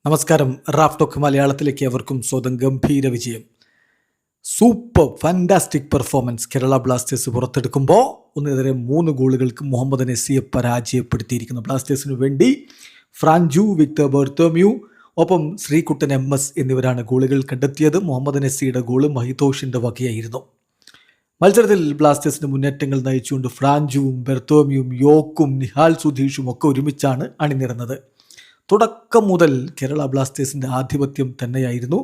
നമസ്കാരം. Raf talk മലയാളത്തിലേക്ക് അവർക്കും സ്വന്തം ഗംഭീര വിജയം. Super fantastic performance Kerala Blasters പുറത്തെടുക്കുമ്പോൾ 1-3 ഗോളുകൾക്ക് മുഹമ്മദ് നസിയെ പരാജയപ്പെടുത്തിയിരിക്കുന്നു. ബ്ലാസ്റ്റേഴ്സിനു വേണ്ടി ഫ്രാഞ്ചു, വിക്ടർ ബർത്തോമ്യു, ഒപ്പം ശ്രീകുട്ടൻ MS എന്നിവരാണ് ഗോളുകൾ കണ്ടെത്തിയത്. മുഹമ്മദ് നസിയുടെ ഗോള് മഹിതോഷിൻ്റെ വകയായിരുന്നു. മത്സരത്തിൽ ബ്ലാസ്റ്റേഴ്സിന്റെ മുന്നേറ്റങ്ങൾ നയിച്ചുകൊണ്ട് ഫ്രാഞ്ചുവും ബെർത്തോമ്യും യോക്കും നിഹാൽ സുധീഷും ഒക്കെ ഒരുമിച്ചാണ് അണിനിരന്നത്. തുടക്കം മുതൽ കേരള ബ്ലാസ്റ്റേഴ്സിൻ്റെ ആധിപത്യം തന്നെയായിരുന്നു.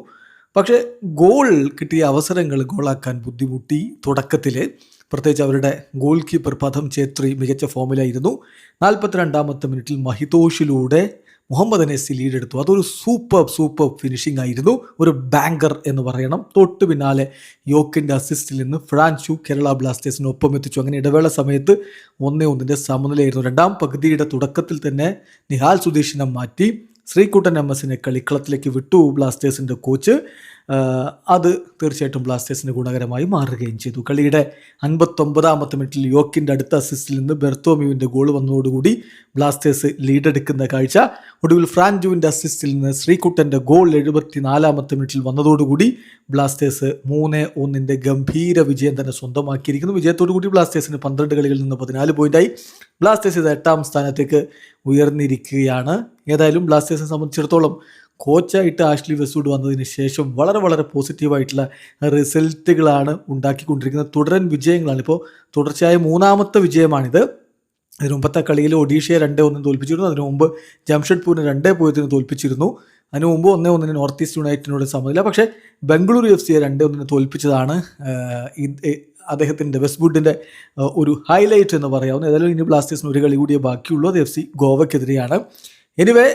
പക്ഷേ ഗോൾ കിട്ടിയ അവസരങ്ങൾ ഗോളാക്കാൻ ബുദ്ധിമുട്ടി. തുടക്കത്തിൽ പ്രത്യേകിച്ച് അവരുടെ ഗോൾ കീപ്പർ പഥം ഛേത്രി മികച്ച ഫോമിലായിരുന്നു. 42-ാമത്തെ മിനിറ്റിൽ മഹിതോഷിലൂടെ മുഹമ്മദ് നസി ലീഡെടുത്തു. അതൊരു സൂപ്പർ ഫിനിഷിംഗ് ആയിരുന്നു, ഒരു ബാങ്കർ എന്ന് പറയണം. തൊട്ട് പിന്നാലെ യോക്കിൻ്റെ അസിസ്റ്റിൽ നിന്ന് ഫ്രാൻചു കേരള ബ്ലാസ്റ്റേഴ്സിന് ഒപ്പം എത്തിച്ചു. അങ്ങനെ ഇടവേള സമയത്ത് 1-1 സമനിലയായിരുന്നു. രണ്ടാം പകുതിയുടെ തുടക്കത്തിൽ തന്നെ നിഹാൽ സുധീഷിനെ മാറ്റി ശ്രീകുട്ടൻ MS കളിക്കളത്തിലേക്ക് വിട്ടു ബ്ലാസ്റ്റേഴ്സിൻ്റെ കോച്ച്. അത് തീർച്ചയായിട്ടും ബ്ലാസ്റ്റേഴ്സിന് ഗുണകരമായി മാറുകയും ചെയ്തു. കളിയുടെ 59-ാമത്തെ മിനിറ്റിൽ യോക്കിൻ്റെ അടുത്ത അസിസ്റ്റിൽ നിന്ന് ബെർത്തോമ്യുവിൻ്റെ ഗോൾ വന്നതോടുകൂടി ബ്ലാസ്റ്റേഴ്സ് ലീഡെടുക്കുന്ന കാഴ്ച. ഒടുവിൽ ഫ്രാൻജുവിൻ്റെ അസിസ്റ്റിൽ നിന്ന് ശ്രീകുട്ടൻ്റെ ഗോൾ 74-ാമത്തെ മിനിറ്റിൽ വന്നതോടുകൂടി ബ്ലാസ്റ്റേഴ്സ് 3-1 ഗംഭീര വിജയം തന്നെ സ്വന്തമാക്കിയിരിക്കുന്നു. വിജയത്തോടുകൂടി ബ്ലാസ്റ്റേഴ്സിന് 12 കളികളിൽ നിന്ന് 14 പോയിൻ്റായി. ബ്ലാസ്റ്റേഴ്സ് ഇത് 8-ാം സ്ഥാനത്തേക്ക് ഉയർന്നിരിക്കുകയാണ്. ഏതായാലും ബ്ലാസ്റ്റേഴ്സിനെ സംബന്ധിച്ചിടത്തോളം കോച്ചായിട്ട് ആഷ്ലി വെസ്റ്റ്വുഡ് വന്നതിന് ശേഷം വളരെ പോസിറ്റീവായിട്ടുള്ള റിസൾട്ടുകളാണ് ഉണ്ടാക്കിക്കൊണ്ടിരിക്കുന്നത്. തുടരൻ വിജയങ്ങളാണ്. ഇപ്പോൾ തുടർച്ചയായ 3-ാമത്തെ വിജയമാണിത്. അതിന് മുമ്പത്തെ കളിയിൽ ഒഡീഷയെ 2-1 തോൽപ്പിച്ചിരുന്നു. അതിനു മുമ്പ് ജംഷഡ്പൂരിനെ 2-0 തോൽപ്പിച്ചിരുന്നു. അതിനു മുമ്പ് 1-1 നോർത്ത് ഈസ്റ്റ് യുണൈറ്റഡിനോട് സമനില. പക്ഷേ ബംഗളൂരു FCയെ 2-1 തോൽപ്പിച്ചതാണ് അദ്ദേഹത്തിൻ്റെ വെസ്റ്റ്വുഡിൻ്റെ ഒരു ഹൈലൈറ്റ് എന്ന് പറയാവുന്നത്. ഏതായാലും ഇനി ബ്ലാസ്റ്റേഴ്സിന് ഒരു കളി കൂടിയേ ബാക്കിയുള്ളൂ. അത് FC ഗോവയ്ക്കെതിരെയാണ്. എനിവേ,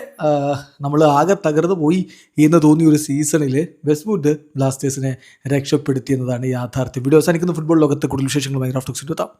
നമ്മൾ ആകെ തകർന്നു പോയി എന്ന് തോന്നിയ ഒരു സീസണിൽ വെസ്റ്റ്വുഡ് ബ്ലാസ്റ്റേഴ്സിനെ രക്ഷപ്പെടുത്തിയെന്നതാണ് യാഥാർത്ഥ്യം. വീഡിയോ അവസാനിക്കുന്ന ഫുട്ബോൾ ലോകത്തെ കൂടുതൽ വിശേഷങ്ങളുമായി റാഫ് ടോക്സിൽ എത്താം.